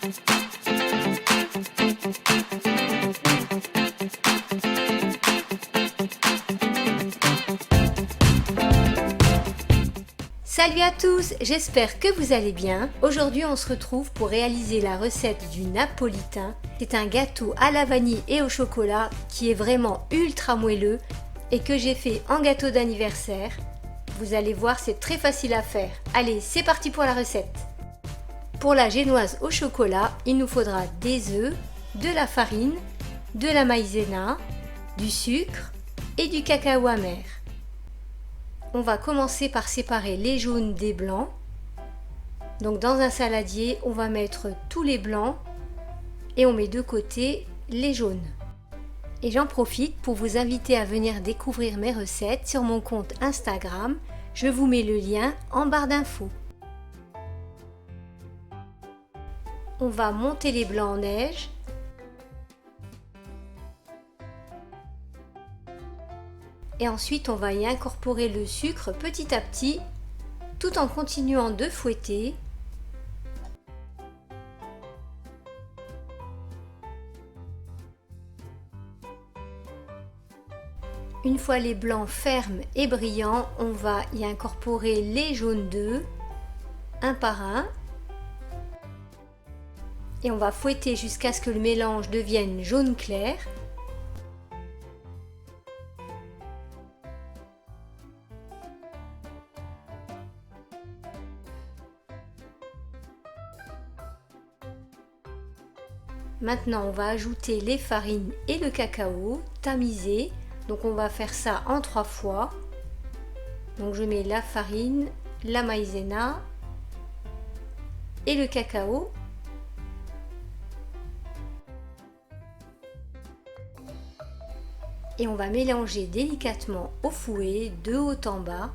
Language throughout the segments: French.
Salut à tous, j'espère que vous allez bien. Aujourd'hui on se retrouve pour réaliser la recette du napolitain. C'est un gâteau à la vanille et au chocolat qui est vraiment ultra moelleux et que j'ai fait en gâteau d'anniversaire. Vous allez voir, c'est très facile à faire. Allez, c'est parti pour la recette. Pour la génoise au chocolat, il nous faudra des œufs, de la farine, de la maïzena, du sucre et du cacao amer. On va commencer par séparer les jaunes des blancs. Donc dans un saladier, on va mettre tous les blancs et on met de côté les jaunes. Et j'en profite pour vous inviter à venir découvrir mes recettes sur mon compte Instagram. Je vous mets le lien en barre d'infos. On va monter les blancs en neige. Et ensuite, on va y incorporer le sucre petit à petit, tout en continuant de fouetter. Une fois les blancs fermes et brillants, on va y incorporer les jaunes d'œufs, un par un. Et on va fouetter jusqu'à ce que le mélange devienne jaune clair. Maintenant, on va ajouter les farines et le cacao tamisé. Donc on va faire ça en 3 fois. Donc je mets la farine, la maïzena et le cacao. Et on va mélanger délicatement au fouet de haut en bas.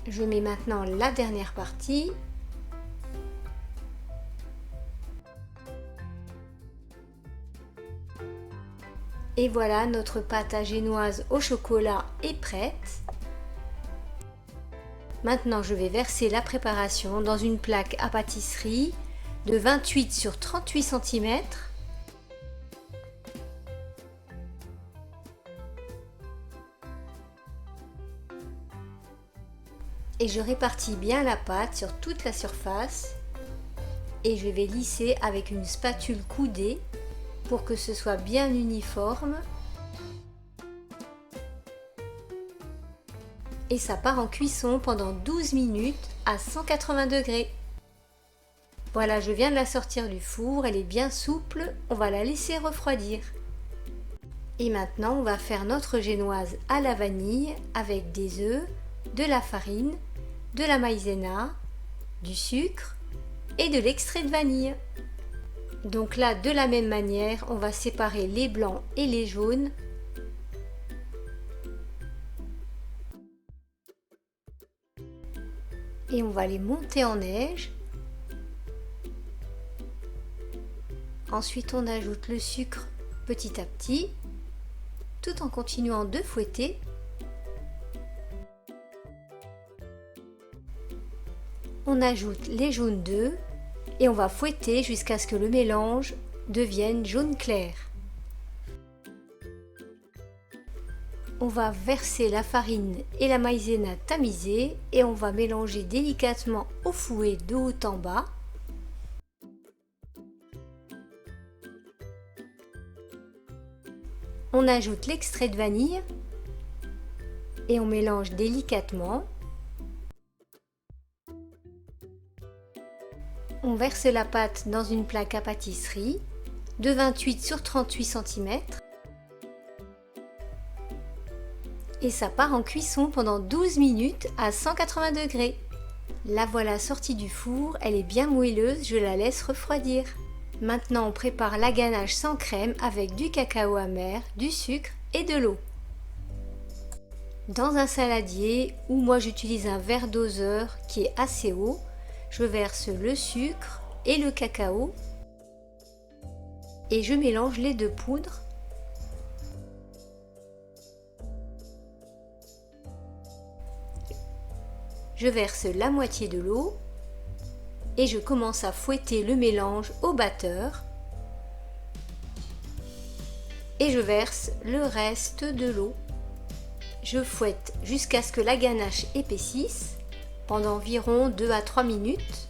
Je mets maintenant la dernière partie. Et voilà, notre pâte à génoise au chocolat est prête. Maintenant, je vais verser la préparation dans une plaque à pâtisserie de 28 sur 38 cm. Et je répartis bien la pâte sur toute la surface et je vais lisser avec une spatule coudée pour que ce soit bien uniforme. Et ça part en cuisson pendant 12 minutes à 180 degrés. Voilà, je viens de la sortir du four, elle est bien souple, on va la laisser refroidir. Et maintenant, on va faire notre génoise à la vanille avec des œufs, de la farine, de la maïzena, du sucre et de l'extrait de vanille. Donc là, de la même manière, on va séparer les blancs et les jaunes. Et on va les monter en neige. Ensuite, on ajoute le sucre petit à petit, tout en continuant de fouetter. On ajoute les jaunes d'œufs et on va fouetter jusqu'à ce que le mélange devienne jaune clair. On va verser la farine et la maïzena tamisée et on va mélanger délicatement au fouet de haut en bas. On ajoute l'extrait de vanille et on mélange délicatement. On verse la pâte dans une plaque à pâtisserie de 28 sur 38 cm et ça part en cuisson pendant 12 minutes à 180 degrés. La voilà sortie du four, elle est bien moelleuse, je la laisse refroidir. Maintenant on prépare la ganache sans crème avec du cacao amer, du sucre et de l'eau. Dans un saladier, où moi j'utilise un verre doseur qui est assez haut, je verse le sucre et le cacao et je mélange les deux poudres. Je verse la moitié de l'eau et je commence à fouetter le mélange au batteur et je verse le reste de l'eau. Je fouette jusqu'à ce que la ganache épaississe pendant environ 2 à 3 minutes.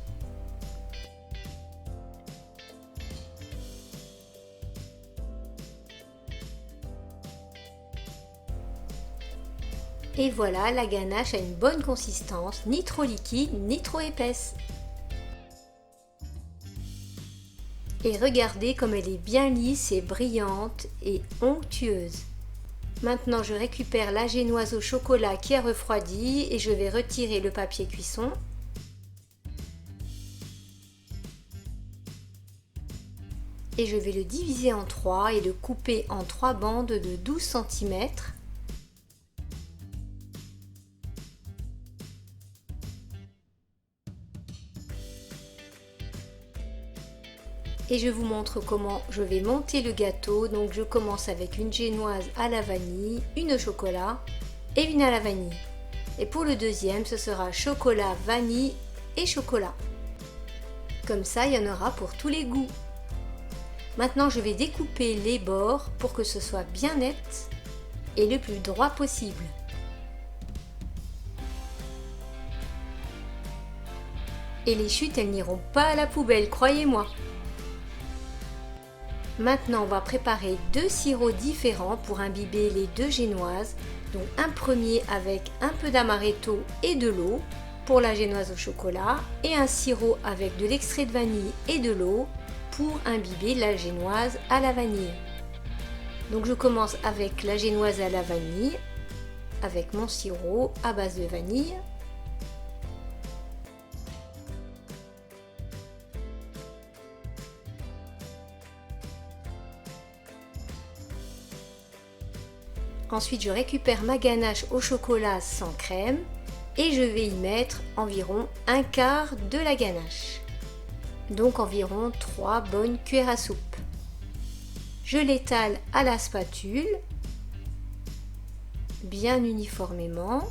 Et voilà, la ganache a une bonne consistance, ni trop liquide, ni trop épaisse. Et regardez comme elle est bien lisse et brillante et onctueuse. Maintenant, je récupère la génoise au chocolat qui a refroidi et je vais retirer le papier cuisson. Et je vais le diviser en 3 et le couper en 3 bandes de 12 cm. Et je vous montre comment je vais monter le gâteau. Donc je commence avec une génoise à la vanille, une au chocolat et une à la vanille. Et pour le deuxième, ce sera chocolat, vanille et chocolat. Comme ça, il y en aura pour tous les goûts. Maintenant, je vais découper les bords pour que ce soit bien net et le plus droit possible. Et les chutes, elles n'iront pas à la poubelle, croyez-moi. Maintenant, on va préparer 2 sirops différents pour imbiber les 2 génoises. Donc un premier avec un peu d'amaretto et de l'eau pour la génoise au chocolat et un sirop avec de l'extrait de vanille et de l'eau pour imbiber la génoise à la vanille. Donc je commence avec la génoise à la vanille avec mon sirop à base de vanille. Ensuite, je récupère ma ganache au chocolat sans crème et je vais y mettre environ un quart de la ganache. Donc environ 3 bonnes cuillères à soupe. Je l'étale à la spatule, bien uniformément.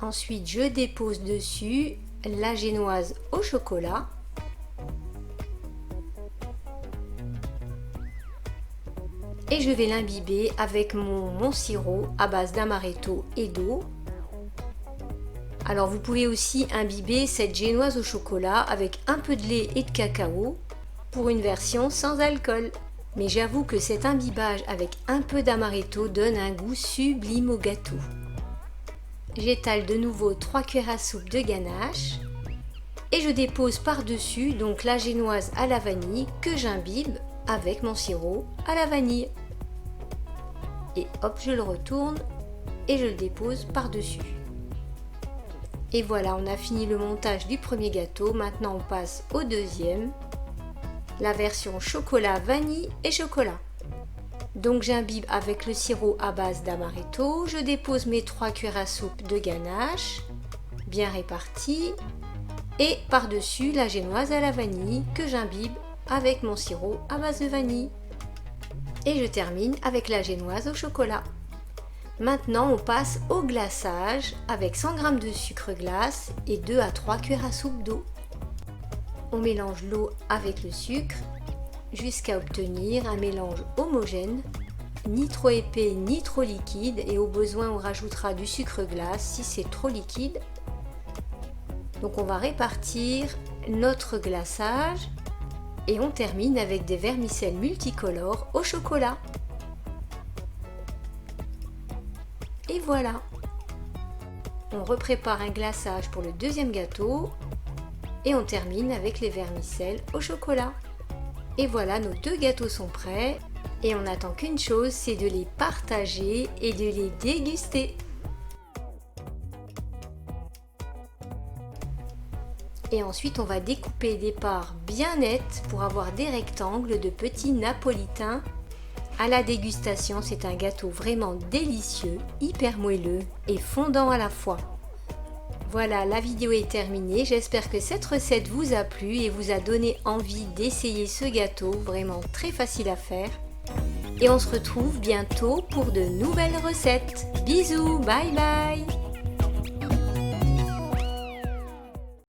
Ensuite, je dépose dessus la génoise au chocolat. Et je vais l'imbiber avec mon sirop à base d'amaretto et d'eau. Alors vous pouvez aussi imbiber cette génoise au chocolat avec un peu de lait et de cacao pour une version sans alcool. Mais j'avoue que cet imbibage avec un peu d'amaretto donne un goût sublime au gâteau. J'étale de nouveau 3 cuillères à soupe de ganache et je dépose par-dessus donc la génoise à la vanille que j'imbibe avec mon sirop à la vanille. Et hop, je le retourne et je le dépose par-dessus. Et voilà, on a fini le montage du premier gâteau. Maintenant, on passe au deuxième, la version chocolat, vanille et chocolat. Donc j'imbibe avec le sirop à base d'amaretto, je dépose mes 3 cuillères à soupe de ganache, bien réparties, et par-dessus la génoise à la vanille que j'imbibe avec mon sirop à base de vanille. Et je termine avec la génoise au chocolat. Maintenant on passe au glaçage avec 100 g de sucre glace et 2 à 3 cuillères à soupe d'eau. On mélange l'eau avec le sucre jusqu'à obtenir un mélange homogène, ni trop épais ni trop liquide, et au besoin on rajoutera du sucre glace si c'est trop liquide. Donc on va répartir notre glaçage et on termine avec des vermicelles multicolores au chocolat. Et voilà, on reprépare un glaçage pour le deuxième gâteau et on termine avec les vermicelles au chocolat. Et voilà, nos 2 gâteaux sont prêts. Et on n'attend qu'une chose, c'est de les partager et de les déguster. Et ensuite, on va découper des parts bien nettes pour avoir des rectangles de petits napolitains. À la dégustation, c'est un gâteau vraiment délicieux, hyper moelleux et fondant à la fois. Voilà, la vidéo est terminée. J'espère que cette recette vous a plu et vous a donné envie d'essayer ce gâteau, vraiment très facile à faire. Et on se retrouve bientôt pour de nouvelles recettes. Bisous, bye bye!